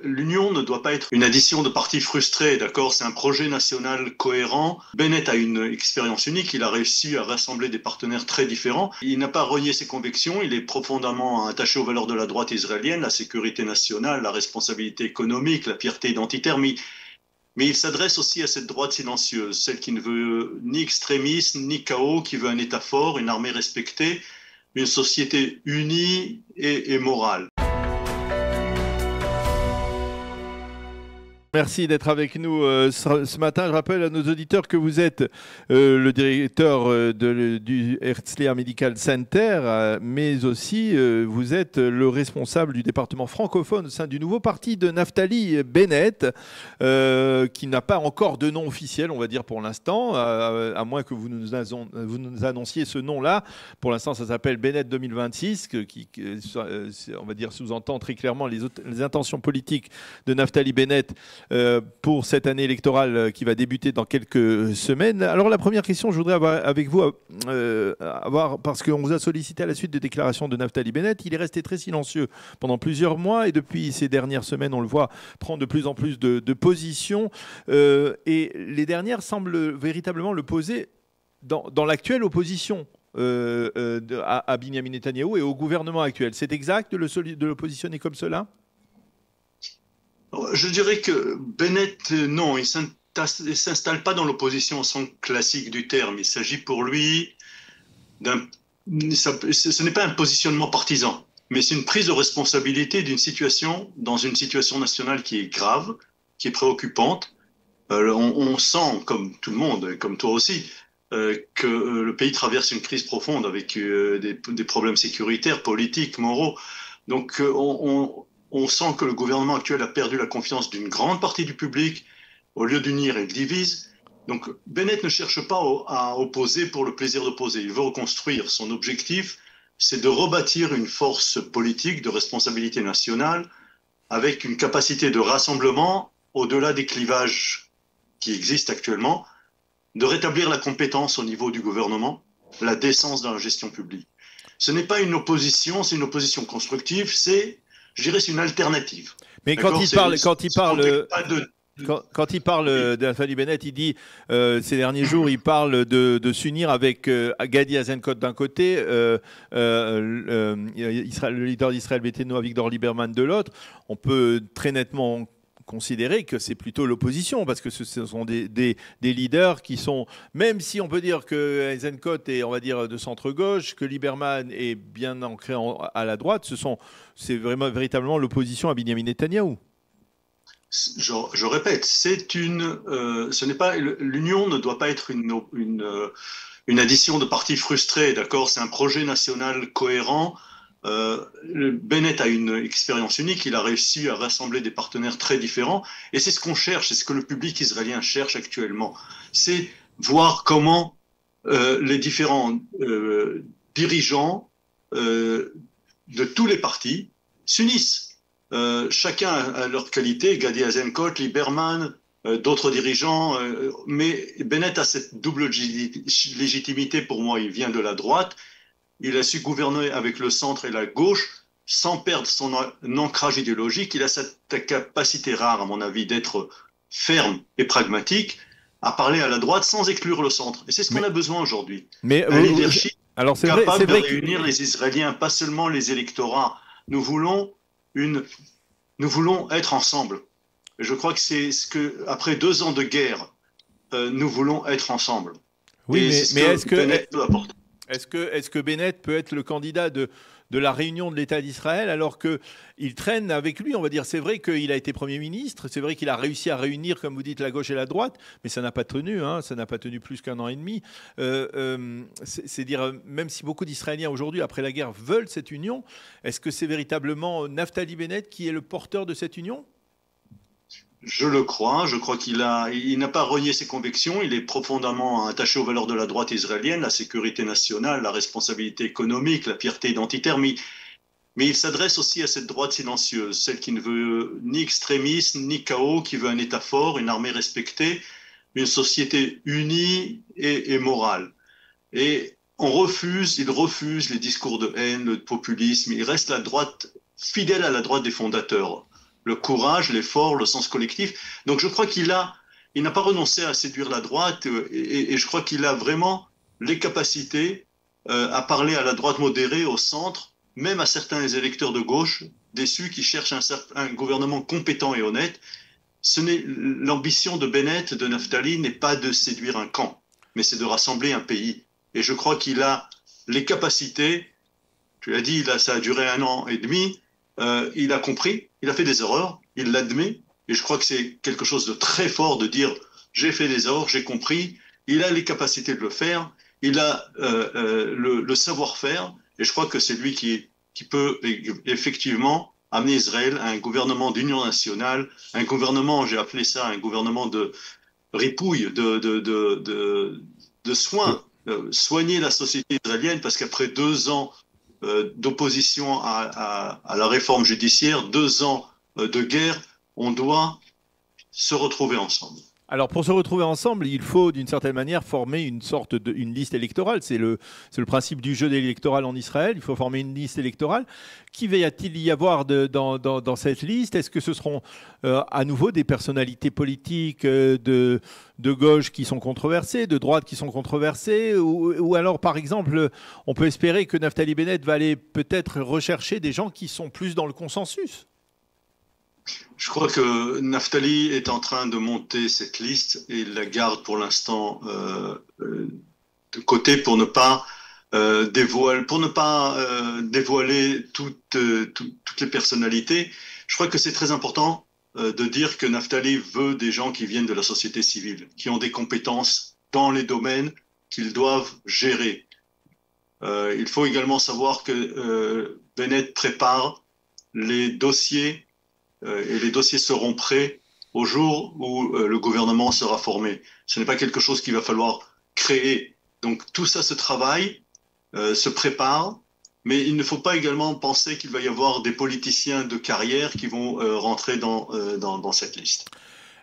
l'Union ne doit pas être une addition de partis frustrés, d'accord? C'est un projet national cohérent. Bennett a une expérience unique. Il a réussi à rassembler des partenaires très différents. Il n'a pas renié ses convictions. Il est profondément attaché aux valeurs de la droite israélienne, la sécurité nationale, la responsabilité économique, la fierté identitaire. Mais il s'adresse aussi à cette droite silencieuse, celle qui ne veut ni extrémisme, ni chaos, qui veut un État fort, une armée respectée, une société unie et morale. Merci d'être avec nous ce matin. Je rappelle à nos auditeurs que vous êtes le directeur du Herzliya Medical Center, mais aussi vous êtes le responsable du département francophone au sein du nouveau parti de Naftali Bennett, qui n'a pas encore de nom officiel, on va dire pour l'instant, à moins que vous nous annonciez ce nom-là. Pour l'instant, ça s'appelle Bennett 2026, qui on va dire, sous-entend très clairement les intentions politiques de Naftali Bennett pour cette année électorale qui va débuter dans quelques semaines. Alors la première question, je voudrais avoir avec vous, parce qu'on vous a sollicité à la suite des déclarations de Naftali Bennett, il est resté très silencieux pendant plusieurs mois et depuis ces dernières semaines, on le voit prendre de plus en plus de positions et les dernières semblent véritablement le poser dans l'actuelle opposition à Binyamin Netanyahou et au gouvernement actuel. C'est exact de le positionner comme cela ? Je dirais que Bennett, non, il ne s'installe pas dans l'opposition au sens classique du terme. Il s'agit pour lui ce n'est pas un positionnement partisan, mais c'est une prise de responsabilité dans une situation nationale qui est grave, qui est préoccupante. On sent, comme tout le monde, comme toi aussi, que le pays traverse une crise profonde avec des problèmes sécuritaires, politiques, moraux. Donc on sent que le gouvernement actuel a perdu la confiance d'une grande partie du public. Au lieu d'unir, il divise. Donc Bennett ne cherche pas à opposer pour le plaisir d'opposer. Il veut reconstruire. Son objectif, c'est de rebâtir une force politique de responsabilité nationale avec une capacité de rassemblement au-delà des clivages qui existent actuellement, de rétablir la compétence au niveau du gouvernement, la décence dans la gestion publique. Ce n'est pas une opposition, c'est une opposition constructive, je dirais c'est une alternative. Mais quand il parle de Naftali Bennett, il dit ces derniers jours, il parle de s'unir avec Gadi Eisenkot d'un côté, le leader d'Israël Beiteinu Avigdor Lieberman de l'autre. On peut très nettement considérer que c'est plutôt l'opposition, parce que ce sont des leaders qui sont, même si on peut dire que Eisenkot est, on va dire, de centre-gauche, que Lieberman est bien ancré à la droite, c'est vraiment véritablement l'opposition à Binyamin Netanyahou. Je répète, l'Union ne doit pas être une addition de partis frustrés, d'accord? C'est un projet national cohérent. Bennett a une expérience unique, il a réussi à rassembler des partenaires très différents et c'est ce qu'on cherche, c'est ce que le public israélien cherche actuellement, c'est voir comment les différents dirigeants de tous les partis s'unissent, chacun à leur qualité, Gadi Eisenkot, Lieberman, d'autres dirigeants, mais Bennett a cette double légitimité. Pour moi, il vient de la droite. Il a su gouverner avec le centre et la gauche sans perdre son ancrage idéologique. Il a cette capacité rare, à mon avis, d'être ferme et pragmatique, à parler à la droite sans exclure le centre. Et c'est ce qu'on a besoin aujourd'hui. Un leadership capable de réunir les Israéliens, pas seulement les électorats. Nous voulons être ensemble. Et je crois que c'est ce que, après 2 ans de guerre, nous voulons être ensemble. Oui, mais est-ce que Bennett peut apporter. Est-ce que Bennett peut être le candidat de la réunion de l'État d'Israël alors qu'il traîne avec lui, on va dire, c'est vrai qu'il a été Premier ministre, c'est vrai qu'il a réussi à réunir, comme vous dites, la gauche et la droite, mais ça n'a pas tenu, ça n'a pas tenu plus qu'1 an et demi. C'est dire, même si beaucoup d'Israéliens aujourd'hui, après la guerre, veulent cette union, est-ce que c'est véritablement Naftali Bennett qui est le porteur de cette union ? Je crois qu'il n'a pas renié ses convictions, il est profondément attaché aux valeurs de la droite israélienne, la sécurité nationale, la responsabilité économique, la fierté identitaire, mais il s'adresse aussi à cette droite silencieuse, celle qui ne veut ni extrémisme, ni chaos, qui veut un État fort, une armée respectée, une société unie et morale. Et il refuse les discours de haine, le populisme, il reste fidèle à la droite des fondateurs. le courage, l'effort, le sens collectif. Donc je crois il n'a pas renoncé à séduire la droite et je crois qu'il a vraiment les capacités à parler à la droite modérée, au centre, même à certains électeurs de gauche déçus qui cherchent un gouvernement compétent et honnête. L'ambition de Bennett, de Naftali, n'est pas de séduire un camp, mais c'est de rassembler un pays. Et je crois qu'il a les capacités. Tu l'as dit, là, ça a duré 1 an et demi. Il a compris, il a fait des erreurs, il l'admet. Et je crois que c'est quelque chose de très fort de dire j'ai fait des erreurs, j'ai compris. Il a les capacités de le faire, il a le savoir-faire. Et je crois que c'est lui qui peut effectivement amener Israël à un gouvernement d'union nationale, un gouvernement, j'ai appelé ça un gouvernement de ripouille, de soins, soigner la société israélienne, parce qu'après 2 ans d'opposition à la réforme judiciaire, 2 ans de guerre, on doit se retrouver ensemble. Alors pour se retrouver ensemble, il faut d'une certaine manière former une liste électorale. C'est le principe du jeu électoral en Israël. Il faut former une liste électorale. Qui va-t-il y avoir dans cette liste? Est-ce que ce seront à nouveau des personnalités politiques de gauche qui sont controversées, de droite qui sont controversées, ou alors par exemple, on peut espérer que Naftali Bennett va aller peut-être rechercher des gens qui sont plus dans le consensus? Je crois que Naftali est en train de monter cette liste et il la garde pour l'instant de côté pour ne pas dévoiler toutes les personnalités. Je crois que c'est très important de dire que Naftali veut des gens qui viennent de la société civile, qui ont des compétences dans les domaines qu'ils doivent gérer. Il faut également savoir que Bennett prépare les dossiers et les dossiers seront prêts au jour où le gouvernement sera formé. Ce n'est pas quelque chose qu'il va falloir créer. Donc tout ça se travaille, se prépare, mais il ne faut pas également penser qu'il va y avoir des politiciens de carrière qui vont rentrer dans cette liste.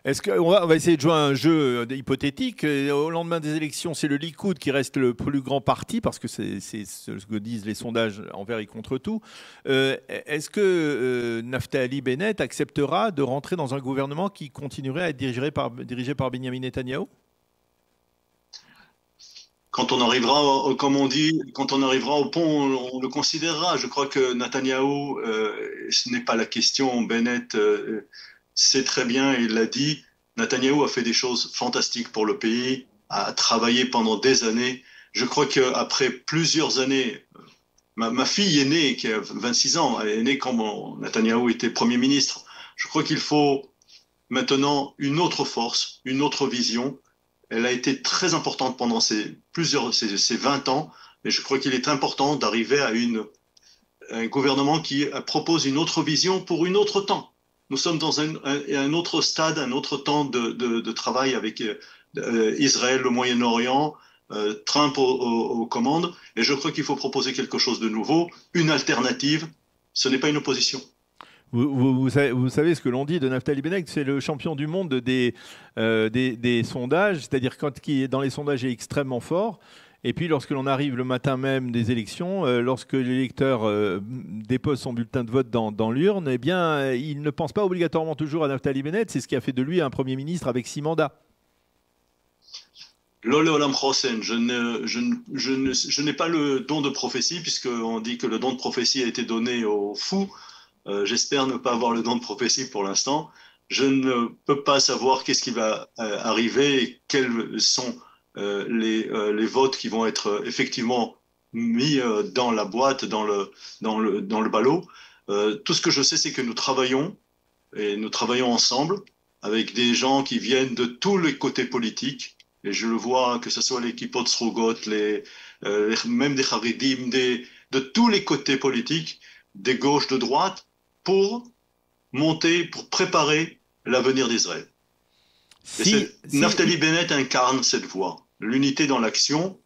Est-ce qu'on va essayer de jouer à un jeu hypothétique? Au lendemain des élections, c'est le Likoud qui reste le plus grand parti, parce que c'est ce que disent les sondages envers et contre tout. Est-ce que Naftali Bennett acceptera de rentrer dans un gouvernement qui continuerait à être dirigé par Benjamin Netanyahou? Quand on arrivera, comme on dit, quand on arrivera au pont, on le considérera. Je crois que Netanyahou, ce n'est pas la question. Bennett sait très bien, il l'a dit, Netanyahou a fait des choses fantastiques pour le pays, a travaillé pendant des années. Je crois qu'après plusieurs années, ma fille est née, qui a 26 ans, elle est née quand Netanyahou était Premier ministre. Je crois qu'il faut maintenant une autre force, une autre vision. Elle a été très importante pendant ces 20 ans, mais je crois qu'il est important d'arriver à un gouvernement qui propose une autre vision pour un autre temps. Nous sommes dans un autre stade, un autre temps de travail avec Israël, le Moyen-Orient, Trump aux commandes. Et je crois qu'il faut proposer quelque chose de nouveau, une alternative. Ce n'est pas une opposition. Vous savez ce que l'on dit de Naftali Bennett, c'est le champion du monde des sondages, c'est-à-dire dans les sondages, il est extrêmement fort. Et puis, lorsque l'on arrive le matin même des élections, lorsque l'électeur dépose son bulletin de vote dans l'urne, eh bien, il ne pense pas obligatoirement toujours à Naftali Bennett. C'est ce qui a fait de lui un Premier ministre avec 6 mandats. Lolo Olam Chosen, je n'ai pas le don de prophétie, puisqu'on dit que le don de prophétie a été donné aux fous. J'espère ne pas avoir le don de prophétie pour l'instant. Je ne peux pas savoir qu'est-ce qui va arriver et quels sont les votes qui vont être effectivement mis dans la boîte, dans le ballot. Tout ce que je sais, c'est que nous travaillons ensemble avec des gens qui viennent de tous les côtés politiques. Et je le vois, que ce soit l'équipe Otsrugot, même des Haridim, de tous les côtés politiques, des gauches, de droite, pour préparer l'avenir d'Israël. Naftali Bennett incarne cette voie, l'unité dans l'action,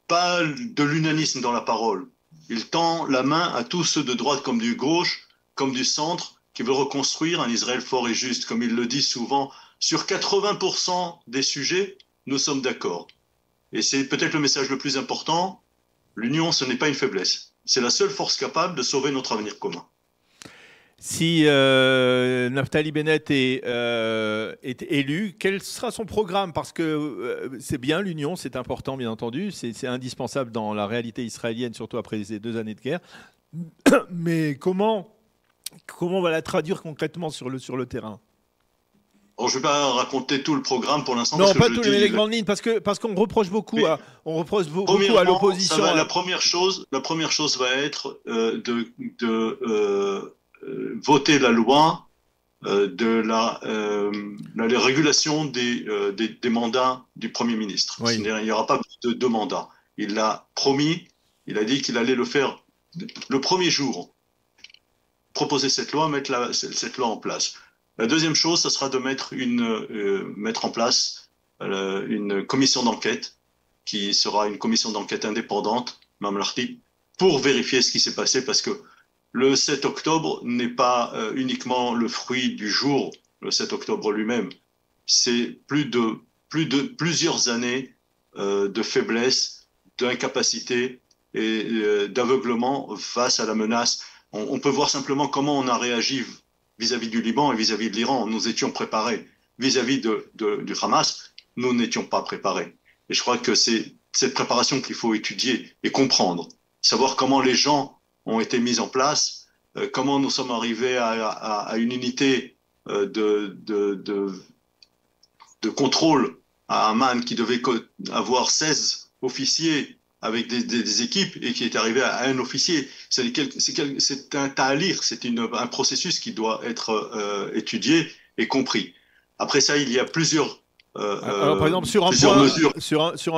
pas de l'unanisme dans la parole. Il tend la main à tous ceux de droite comme du gauche, comme du centre, qui veulent reconstruire un Israël fort et juste. Comme il le dit souvent, sur 80% des sujets, nous sommes d'accord. Et c'est peut-être le message le plus important, l'union, ce n'est pas une faiblesse. C'est la seule force capable de sauver notre avenir commun. Si Naftali Bennett est élu, quel sera son programme? Parce que c'est bien l'union, c'est important bien entendu, c'est indispensable dans la réalité israélienne, surtout après ces 2 années de guerre. Mais comment on va la traduire concrètement sur le terrain? Bon, je ne vais pas raconter tout le programme pour l'instant parce Non, que pas je tous dis. les grandes lignes, parce qu'on reproche beaucoup Mais beaucoup à premièrement, l'opposition. la première chose va être de voter la loi la régulation des mandats du Premier ministre. Oui. Il n'y aura pas de 2 mandats. Il l'a promis, il a dit qu'il allait le faire le premier jour, proposer cette loi, mettre cette loi en place. La deuxième chose, ce sera de mettre en place une commission d'enquête, qui sera une commission d'enquête indépendante, Mamlarti, pour vérifier ce qui s'est passé, parce que le 7 octobre n'est pas uniquement le fruit du jour, le 7 octobre lui-même. C'est plusieurs années de faiblesse, d'incapacité et d'aveuglement face à la menace. On peut voir simplement comment on a réagi vis-à-vis du Liban et vis-à-vis de l'Iran. Nous étions préparés. Vis-à-vis du Hamas, nous n'étions pas préparés. Et je crois que c'est cette préparation qu'il faut étudier et comprendre. Savoir comment les gens ont été mis en place, comment nous sommes arrivés à une unité de contrôle à Amman qui devait avoir 16 officiers avec des équipes et qui est arrivé à un officier. C'est un ta'alir, c'est un processus qui doit être étudié et compris. Après ça, il y a plusieurs Alors, par exemple, sur un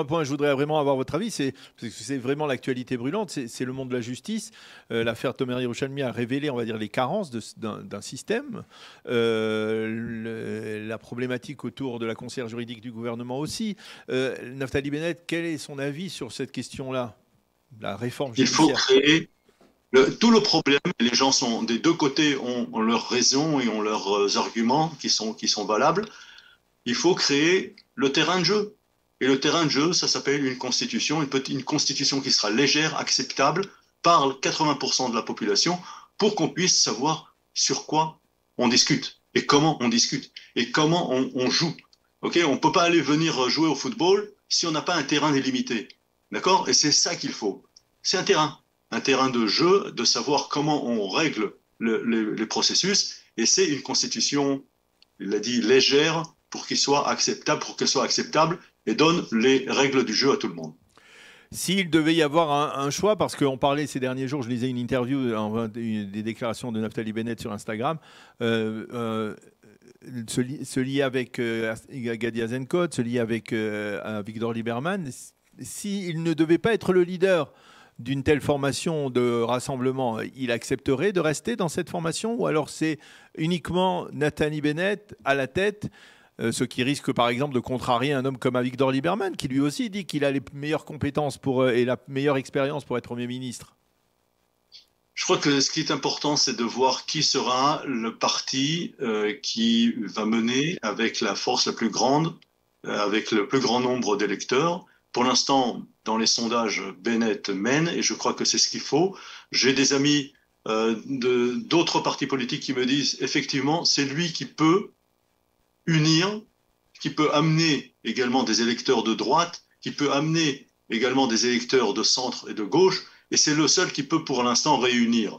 point, je voudrais vraiment avoir votre avis, parce que c'est vraiment l'actualité brûlante, c'est le monde de la justice. L'affaire Tomer Yerushalmi a révélé, on va dire, les carences d'un système, la problématique autour de la conseillère juridique du gouvernement aussi. Naftali Bennett, quel est son avis sur cette question-là, la réforme judiciaire? Il faut créer tout le problème. Les gens des 2 côtés ont leurs raisons et ont leurs arguments qui sont valables. Il faut créer le terrain de jeu. Et le terrain de jeu, ça s'appelle une constitution, une constitution qui sera légère, acceptable par 80% de la population, pour qu'on puisse savoir sur quoi on discute, et comment on discute, et comment on joue. Okay, on ne peut pas aller venir jouer au football si on n'a pas un terrain délimité. D'accord? Et c'est ça qu'il faut. C'est un terrain de jeu, de savoir comment on règle les processus, et c'est une constitution, il l'a dit, légère, pour qu'elle soit acceptable et donne les règles du jeu à tout le monde. S'il devait y avoir un choix, parce qu'on parlait ces derniers jours, je lisais une interview, des déclarations de Naftali Bennett sur Instagram, se lier avec Gadi Eisenkot, se lier avec Victor Lieberman. S'il ne devait pas être le leader d'une telle formation de rassemblement, il accepterait de rester dans cette formation, ou alors c'est uniquement Naftali Bennett à la tête, ce qui risque par exemple de contrarier un homme comme Avigdor Lieberman, qui lui aussi dit qu'il a les meilleures compétences et la meilleure expérience pour être Premier ministre? Je crois que ce qui est important, c'est de voir qui sera le parti qui va mener avec la force la plus grande, avec le plus grand nombre d'électeurs. Pour l'instant, dans les sondages, Bennett mène, et je crois que c'est ce qu'il faut. J'ai des amis d'autres partis politiques qui me disent, effectivement, c'est lui qui peut unir, qui peut amener également des électeurs de droite, qui peut amener également des électeurs de centre et de gauche, et c'est le seul qui peut pour l'instant réunir.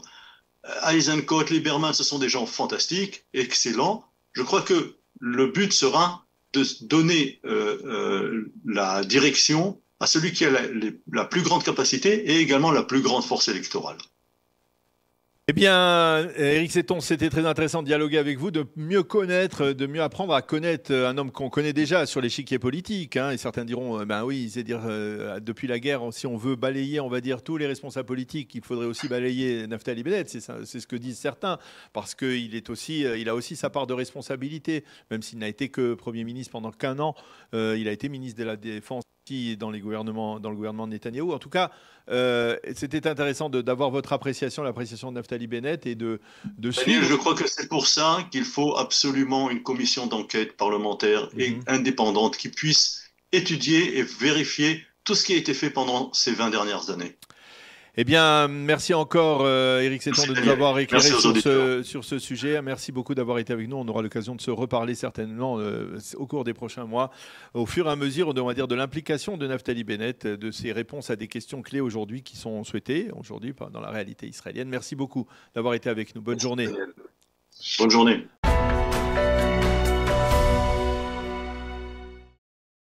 Eisenkot, Lieberman, ce sont des gens fantastiques, excellents. Je crois que le but sera de donner la direction à celui qui a la plus grande capacité et également la plus grande force électorale. Eh bien, Éric Setton, c'était très intéressant de dialoguer avec vous, de mieux connaître, de mieux apprendre à connaître un homme qu'on connaît déjà sur l'échiquier politique. Hein, et certains diront, ben oui, c'est-à-dire depuis la guerre, si on veut balayer, on va dire, tous les responsables politiques, il faudrait aussi balayer Naftali Bennett. C'est ce que disent certains, parce qu'il a aussi sa part de responsabilité, même s'il n'a été que Premier ministre pendant qu'un an. Il a été ministre de la Défense dans le gouvernement de Netanyahou. En tout cas, c'était intéressant d'avoir votre appréciation, l'appréciation de Naftali Bennett et de suivre. Je crois que c'est pour ça qu'il faut absolument une commission d'enquête parlementaire et indépendante qui puisse étudier et vérifier tout ce qui a été fait pendant ces 20 dernières années. Eh bien, merci encore, Éric Setton, de nous avoir éclairé sur ce sujet. Merci beaucoup d'avoir été avec nous. On aura l'occasion de se reparler certainement au cours des prochains mois, au fur et à mesure, on va dire, de l'implication de Naftali Bennett, de ses réponses à des questions clés aujourd'hui qui sont souhaitées aujourd'hui dans la réalité israélienne. Merci beaucoup d'avoir été avec nous. Bonne journée. Bonne journée.